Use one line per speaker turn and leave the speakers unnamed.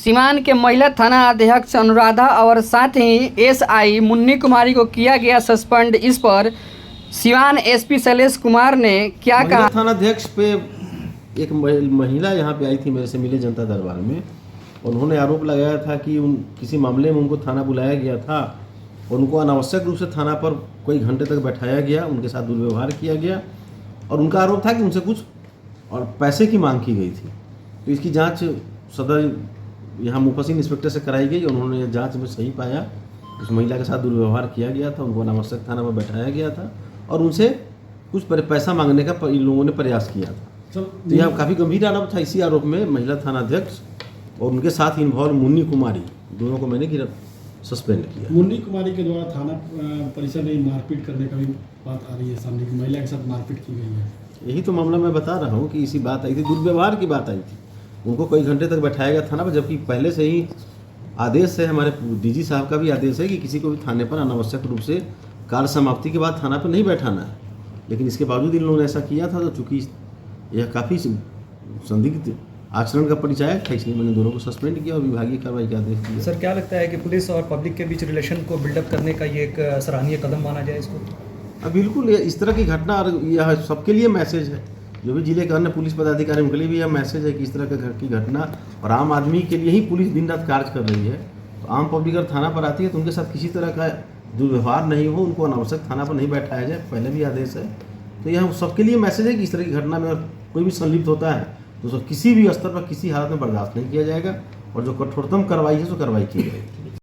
सीवान के महिला थाना अध्यक्ष अनुराधा और साथ ही एसआई मुन्नी कुमारी को किया गया सस्पेंड। इस पर सीवान एसपी शैलेश कुमार ने क्या कहा।
थाना अध्यक्ष पे एक महिला यहाँ पे आई थी मेरे से मिले जनता दरबार में। उन्होंने आरोप लगाया था कि किसी मामले में उनको थाना बुलाया गया था और उनको अनावश्यक रूप से थाना पर कई घंटे तक बैठाया गया, उनके साथ दुर्व्यवहार किया गया और उनका आरोप था कि उनसे कुछ और पैसे की मांग की गई थी। तो इसकी जांच सदर यहाँ मुफस्सिल इंस्पेक्टर से कराई गई। उन्होंने जांच में सही पाया, उस महिला के साथ दुर्व्यवहार किया गया था, उनको अनावश्यक थाना में बैठाया गया था और उनसे कुछ पैसा मांगने का इन लोगों ने प्रयास किया था। तो यह काफ़ी गंभीर आरोप था। इसी आरोप में महिला थाना अध्यक्ष और उनके साथ इन्वॉल्व मुन्नी कुमारी, दोनों को मैंने सस्पेंड किया।
मुन्नी कुमारी के द्वारा थाना परिसर में मारपीट करने का भी बात आ रही है सामने की, महिला के साथ मारपीट की गई है।
यही तो मामला मैं बता रहा हूँ कि इसी बात आई थी, दुर्व्यवहार की बात आई थी। उनको कई घंटे तक बैठाया गया थाना पर, जबकि पहले से ही आदेश है, हमारे डीजी साहब का भी आदेश है कि किसी को भी थाने पर अनावश्यक रूप से कार्य समाप्ति के बाद थाना पर नहीं बैठाना है। लेकिन इसके बावजूद इन लोगों ने ऐसा किया था। तो चूँकि यह काफ़ी संदिग्ध आचरण का परिचायक था, इसलिए मैंने दोनों को सस्पेंड किया और विभागीय कार्रवाई का आदेश दिया।
सर, क्या लगता है कि पुलिस और पब्लिक के बीच रिलेशन को बिल्डअप करने का ये एक सराहनीय कदम माना जाए इसको?
बिल्कुल, इस तरह की घटना और यह सबके लिए मैसेज है, जो भी जिले के अन्य पुलिस पदाधिकारी उनके लिए भी यह मैसेज है कि इस तरह की घटना और आम आदमी के लिए ही पुलिस दिन रात कार्य कर रही है। तो आम पब्लिक अगर थाना पर आती है तो उनके साथ किसी तरह का दुर्व्यवहार नहीं हो, उनको अनावश्यक थाना पर नहीं बैठाया जाए, पहले भी आदेश है। तो यह सबके लिए मैसेज है कि इस तरह की घटना में कोई भी संलिप्त होता है तो किसी भी स्तर पर किसी हालत में बर्दाश्त नहीं किया जाएगा और जो कठोरतम कार्रवाई है सो कार्रवाई की जाएगी।